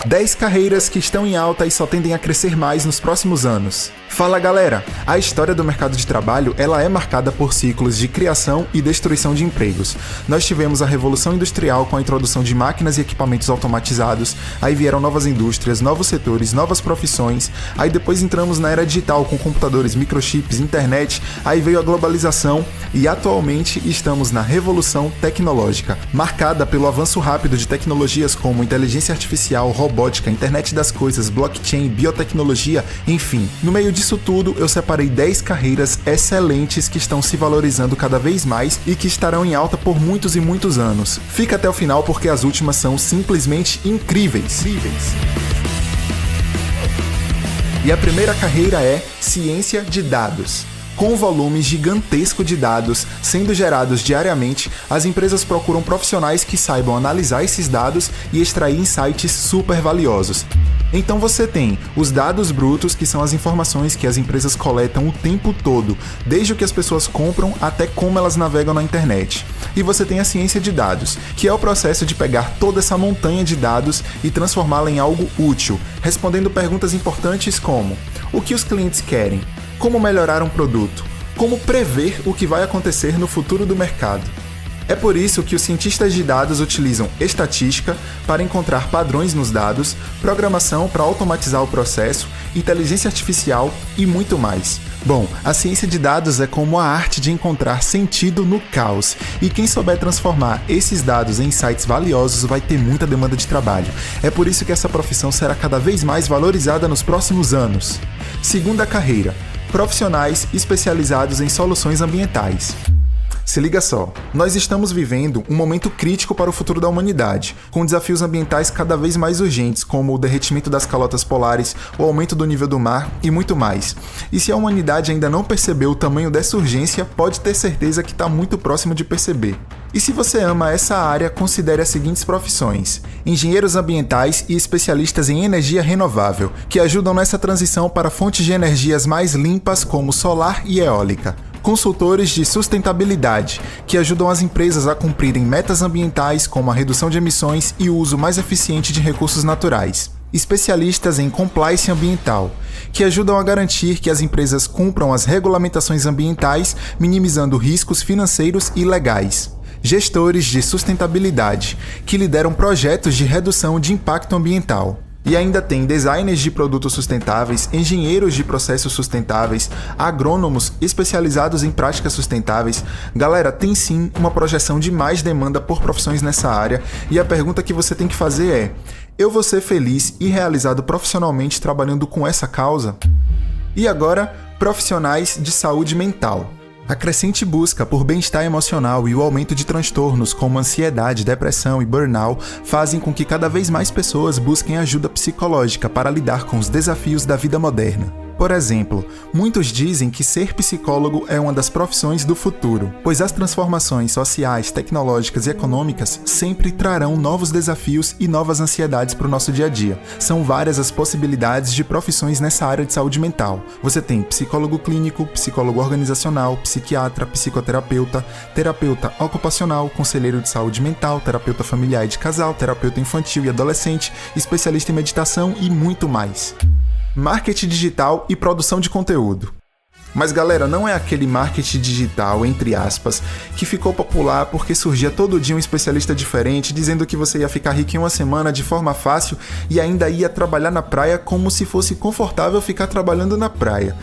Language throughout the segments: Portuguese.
10 carreiras que estão em alta e só tendem a crescer mais nos próximos anos. Fala galera! A história do mercado de trabalho ela é marcada por ciclos de criação e destruição de empregos. Nós tivemos a Revolução Industrial com a introdução de máquinas e equipamentos automatizados, aí vieram novas indústrias, novos setores, novas profissões, aí depois entramos na era digital com computadores, microchips, internet, aí veio a globalização e atualmente estamos na Revolução Tecnológica, marcada pelo avanço rápido de tecnologias como inteligência artificial, robótica, internet das coisas, blockchain, biotecnologia, enfim. No meio disso tudo, eu separei 10 carreiras excelentes que estão se valorizando cada vez mais e que estarão em alta por muitos e muitos anos. Fica até o final porque as últimas são simplesmente incríveis. E a primeira carreira é Ciência de Dados. Com um volume gigantesco de dados sendo gerados diariamente, as empresas procuram profissionais que saibam analisar esses dados e extrair insights super valiosos. Então você tem os dados brutos, que são as informações que as empresas coletam o tempo todo, desde o que as pessoas compram até como elas navegam na internet. E você tem a ciência de dados, que é o processo de pegar toda essa montanha de dados e transformá-la em algo útil, respondendo perguntas importantes como: o que os clientes querem? Como melhorar um produto? Como prever o que vai acontecer no futuro do mercado? É por isso que os cientistas de dados utilizam estatística para encontrar padrões nos dados, programação para automatizar o processo, inteligência artificial e muito mais. Bom, a ciência de dados é como a arte de encontrar sentido no caos, e quem souber transformar esses dados em insights valiosos vai ter muita demanda de trabalho. É por isso que essa profissão será cada vez mais valorizada nos próximos anos. Segunda carreira: profissionais especializados em soluções ambientais. Se liga só, nós estamos vivendo um momento crítico para o futuro da humanidade, com desafios ambientais cada vez mais urgentes, como o derretimento das calotas polares, o aumento do nível do mar e muito mais. E se a humanidade ainda não percebeu o tamanho dessa urgência, pode ter certeza que está muito próximo de perceber. E se você ama essa área, considere as seguintes profissões: engenheiros ambientais e especialistas em energia renovável, que ajudam nessa transição para fontes de energias mais limpas como solar e eólica. Consultores de sustentabilidade, que ajudam as empresas a cumprirem metas ambientais como a redução de emissões e o uso mais eficiente de recursos naturais. Especialistas em compliance ambiental, que ajudam a garantir que as empresas cumpram as regulamentações ambientais, minimizando riscos financeiros e legais. Gestores de sustentabilidade, que lideram projetos de redução de impacto ambiental. E ainda tem designers de produtos sustentáveis, engenheiros de processos sustentáveis, agrônomos especializados em práticas sustentáveis. Galera, tem sim uma projeção de mais demanda por profissões nessa área, e a pergunta que você tem que fazer é: eu vou ser feliz e realizado profissionalmente trabalhando com essa causa? E agora, profissionais de saúde mental. A crescente busca por bem-estar emocional e o aumento de transtornos como ansiedade, depressão e burnout fazem com que cada vez mais pessoas busquem ajuda psicológica para lidar com os desafios da vida moderna. Por exemplo, muitos dizem que ser psicólogo é uma das profissões do futuro, pois as transformações sociais, tecnológicas e econômicas sempre trarão novos desafios e novas ansiedades para o nosso dia a dia. São várias as possibilidades de profissões nessa área de saúde mental. Você tem psicólogo clínico, psicólogo organizacional, psiquiatra, psicoterapeuta, terapeuta ocupacional, conselheiro de saúde mental, terapeuta familiar e de casal, terapeuta infantil e adolescente, especialista em meditação e muito mais. Marketing digital e produção de conteúdo. Mas galera, não é aquele marketing digital, entre aspas, que ficou popular porque surgia todo dia um especialista diferente dizendo que você ia ficar rico em uma semana de forma fácil e ainda ia trabalhar na praia como se fosse confortável ficar trabalhando na praia.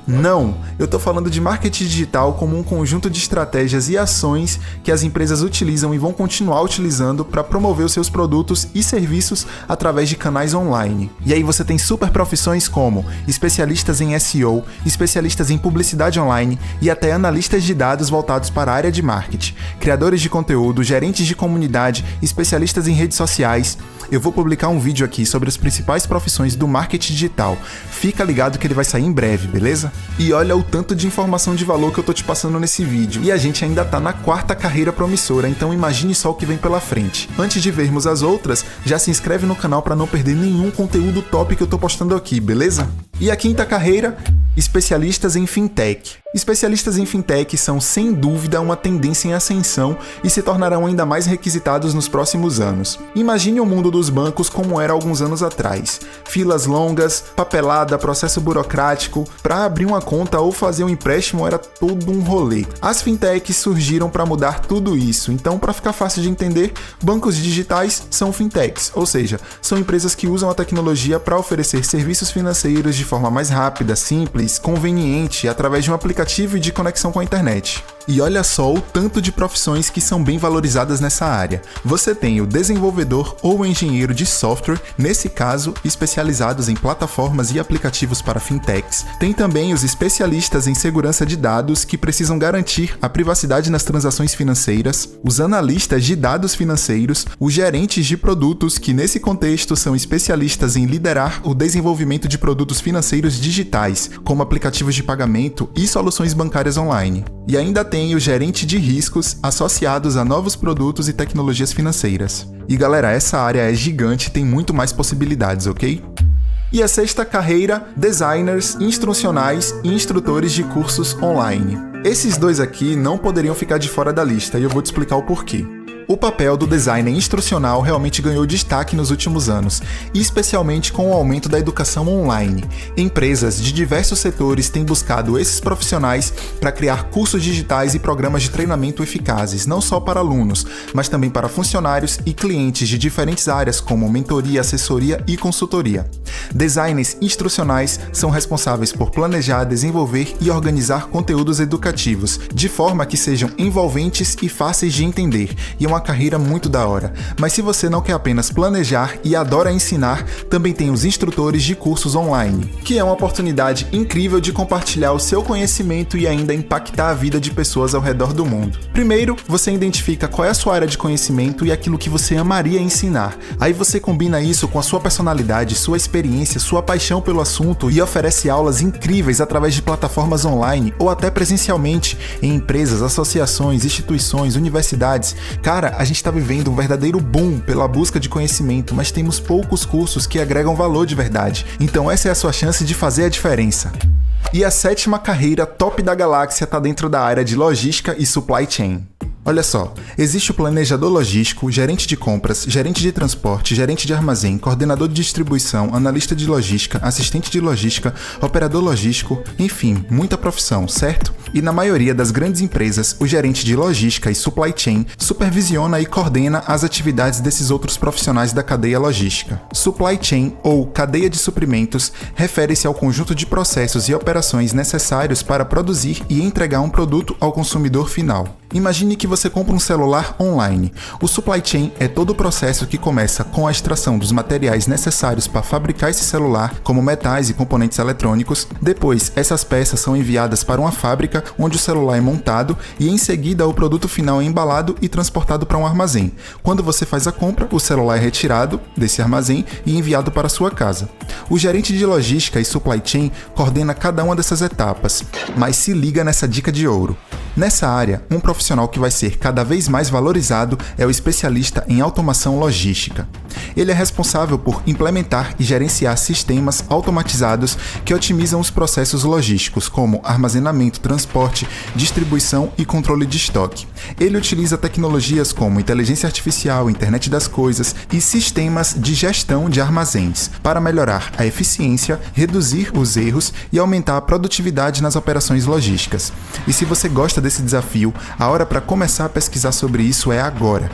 Não, eu tô falando de marketing digital como um conjunto de estratégias e ações que as empresas utilizam e vão continuar utilizando para promover os seus produtos e serviços através de canais online. E aí você tem super profissões como especialistas em SEO, especialistas em publicidade online e até analistas de dados voltados para a área de marketing, criadores de conteúdo, gerentes de comunidade, especialistas em redes sociais. Eu vou publicar um vídeo aqui sobre as principais profissões do marketing digital. Fica ligado que ele vai sair em breve, beleza? E olha o tanto de informação de valor que eu tô te passando nesse vídeo. E a gente ainda tá na 4ª carreira promissora, então imagine só o que vem pela frente. Antes de vermos as outras, já se inscreve no canal para não perder nenhum conteúdo top que eu tô postando aqui, beleza? E a 5ª carreira Especialistas em fintech. Especialistas em fintech são, sem dúvida, uma tendência em ascensão e se tornarão ainda mais requisitados nos próximos anos. Imagine o mundo dos bancos como era alguns anos atrás. Filas longas, papelada, processo burocrático. Para abrir uma conta ou fazer um empréstimo era todo um rolê. As fintechs surgiram para mudar tudo isso. Então, para ficar fácil de entender, bancos digitais são fintechs, ou seja, são empresas que usam a tecnologia para oferecer serviços financeiros de forma mais rápida, simples, conveniente, através de um aplicativo e de conexão com a internet. E olha só o tanto de profissões que são bem valorizadas nessa área. Você tem o desenvolvedor ou engenheiro de software, nesse caso, especializados em plataformas e aplicativos para fintechs. Tem também os especialistas em segurança de dados, que precisam garantir a privacidade nas transações financeiras, os analistas de dados financeiros, os gerentes de produtos, que nesse contexto são especialistas em liderar o desenvolvimento de produtos financeiros digitais, como aplicativos de pagamento e soluções bancárias online. E ainda tem o gerente de riscos associados a novos produtos e tecnologias financeiras. E galera, essa área é gigante e tem muito mais possibilidades, ok? E a sexta carreira, designers, instrucionais e instrutores de cursos online. Esses dois aqui não poderiam ficar de fora da lista e eu vou te explicar o porquê. O papel do designer instrucional realmente ganhou destaque nos últimos anos, e especialmente com o aumento da educação online. Empresas de diversos setores têm buscado esses profissionais para criar cursos digitais e programas de treinamento eficazes, não só para alunos, mas também para funcionários e clientes de diferentes áreas como mentoria, assessoria e consultoria. Designers instrucionais são responsáveis por planejar, desenvolver e organizar conteúdos educativos, de forma que sejam envolventes e fáceis de entender, e é uma carreira muito da hora. Mas se você não quer apenas planejar e adora ensinar, também tem os instrutores de cursos online, que é uma oportunidade incrível de compartilhar o seu conhecimento e ainda impactar a vida de pessoas ao redor do mundo. Primeiro, você identifica qual é a sua área de conhecimento e aquilo que você amaria ensinar. Aí você combina isso com a sua personalidade, sua experiência, sua paixão pelo assunto e oferece aulas incríveis através de plataformas online ou até presencialmente em empresas, associações, instituições, universidades. Cara, a gente está vivendo um verdadeiro boom pela busca de conhecimento, mas temos poucos cursos que agregam valor de verdade. Então essa é a sua chance de fazer a diferença. E a sétima carreira top da galáxia está dentro da área de logística e supply chain. Olha só, existe o planejador logístico, gerente de compras, gerente de transporte, gerente de armazém, coordenador de distribuição, analista de logística, assistente de logística, operador logístico, enfim, muita profissão, certo? E na maioria das grandes empresas, o gerente de logística e supply chain supervisiona e coordena as atividades desses outros profissionais da cadeia logística. Supply chain, ou cadeia de suprimentos, refere-se ao conjunto de processos e operações necessários para produzir e entregar um produto ao consumidor final. Imagine que você compra um celular online. O supply chain é todo o processo que começa com a extração dos materiais necessários para fabricar esse celular, como metais e componentes eletrônicos. Depois, essas peças são enviadas para uma fábrica onde o celular é montado e em seguida o produto final é embalado e transportado para um armazém. Quando você faz a compra, o celular é retirado desse armazém e enviado para a sua casa. O gerente de logística e supply chain coordena cada uma dessas etapas, mas se liga nessa dica de ouro. Nessa área, um profissional que vai ser cada vez mais valorizado é o especialista em automação logística. Ele é responsável por implementar e gerenciar sistemas automatizados que otimizam os processos logísticos, como armazenamento, transporte, distribuição e controle de estoque. Ele utiliza tecnologias como inteligência artificial, internet das coisas e sistemas de gestão de armazéns para melhorar a eficiência, reduzir os erros e aumentar a produtividade nas operações logísticas. E se você gosta desse desafio, a hora para começar a pesquisar sobre isso é agora.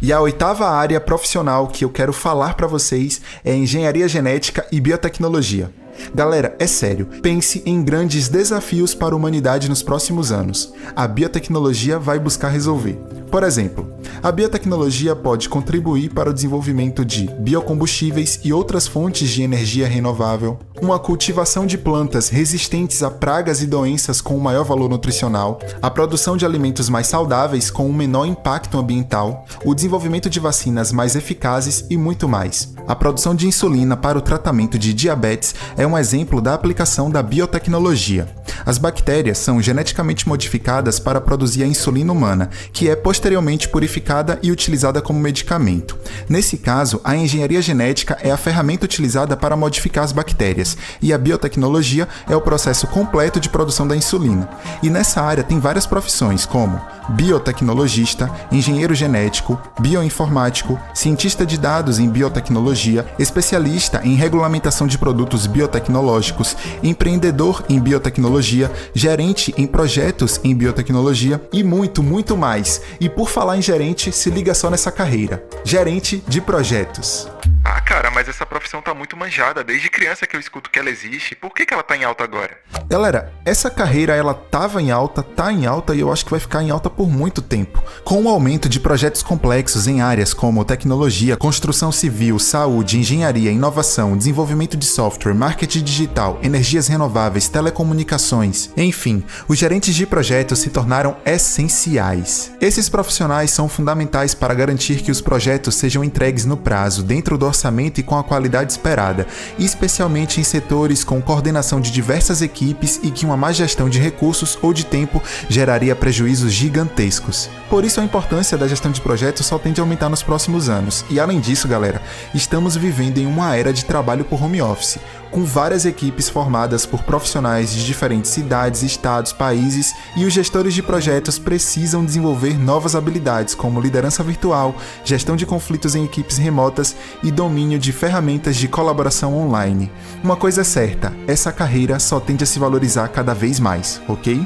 E a oitava área profissional que eu quero falar para vocês é engenharia genética e biotecnologia. Galera, é sério, pense em grandes desafios para a humanidade nos próximos anos. A biotecnologia vai buscar resolver. Por exemplo, a biotecnologia pode contribuir para o desenvolvimento de biocombustíveis e outras fontes de energia renovável, uma cultivação de plantas resistentes a pragas e doenças com um maior valor nutricional, a produção de alimentos mais saudáveis com um menor impacto ambiental, o desenvolvimento de vacinas mais eficazes e muito mais. A produção de insulina para o tratamento de diabetes é um exemplo da aplicação da biotecnologia. As bactérias são geneticamente modificadas para produzir a insulina humana, que é posteriormente purificada e utilizada como medicamento. Nesse caso, a engenharia genética é a ferramenta utilizada para modificar as bactérias, e a biotecnologia é o processo completo de produção da insulina. E nessa área tem várias profissões, como biotecnologista, engenheiro genético, bioinformático, cientista de dados em biotecnologia, especialista em regulamentação de produtos biotecnológicos, empreendedor em biotecnologia, gerente em projetos em biotecnologia e muito, muito mais. E por falar em gerente, se liga só nessa carreira: gerente de projetos. Ah, cara, mas essa profissão tá muito manjada. Desde criança que eu escuto que ela existe. Por que ela tá em alta agora? Galera, essa carreira ela tava em alta, tá em alta e eu acho que vai ficar em alta por muito tempo. Com o aumento de projetos complexos em áreas como tecnologia, construção civil, saúde, engenharia, inovação, desenvolvimento de software, marketing digital, energias renováveis, telecomunicações, enfim, os gerentes de projetos se tornaram essenciais. Esses profissionais são fundamentais para garantir que os projetos sejam entregues no prazo, dentro do orçamento e com a qualidade esperada, especialmente em setores com coordenação de diversas equipes e que uma má gestão de recursos ou de tempo geraria prejuízos gigantescos. Por isso a importância da gestão de projetos só tende a aumentar nos próximos anos. E além disso, galera, estamos vivendo em uma era de trabalho por home office, com várias equipes formadas por profissionais de diferentes cidades, estados, países, e os gestores de projetos precisam desenvolver novas habilidades como liderança virtual, gestão de conflitos em equipes remotas e domínio de ferramentas de colaboração online. Uma coisa é certa, essa carreira só tende a se valorizar cada vez mais, ok?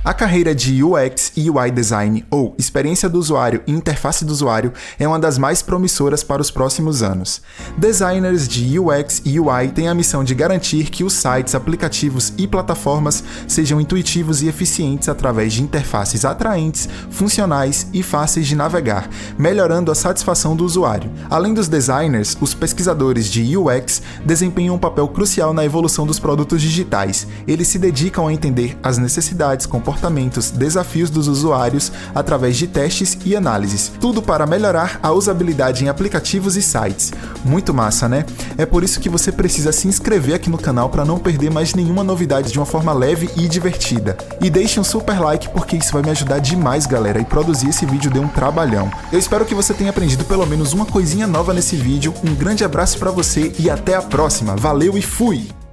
A carreira de UX e UI Design, ou Experiência do Usuário e Interface do Usuário, é uma das mais promissoras para os próximos anos. Designers de UX e UI têm a missão de garantir que os sites, aplicativos e plataformas sejam intuitivos e eficientes através de interfaces atraentes, funcionais e fáceis de navegar, melhorando a satisfação do usuário. Além dos designers, os pesquisadores de UX desempenham um papel crucial na evolução dos produtos digitais. Eles se dedicam a entender as necessidades, comportamentos, desafios dos usuários através de testes e análises. Tudo para melhorar a usabilidade em aplicativos e sites. Muito massa, né? É por isso que você precisa se inscrever aqui no canal para não perder mais nenhuma novidade de uma forma leve e divertida. E deixe um super like porque isso vai me ajudar demais, galera, e produzir esse vídeo deu um trabalhão. Eu espero que você tenha aprendido pelo menos uma coisinha nova nesse vídeo. Um grande abraço para você e até a próxima. Valeu e fui!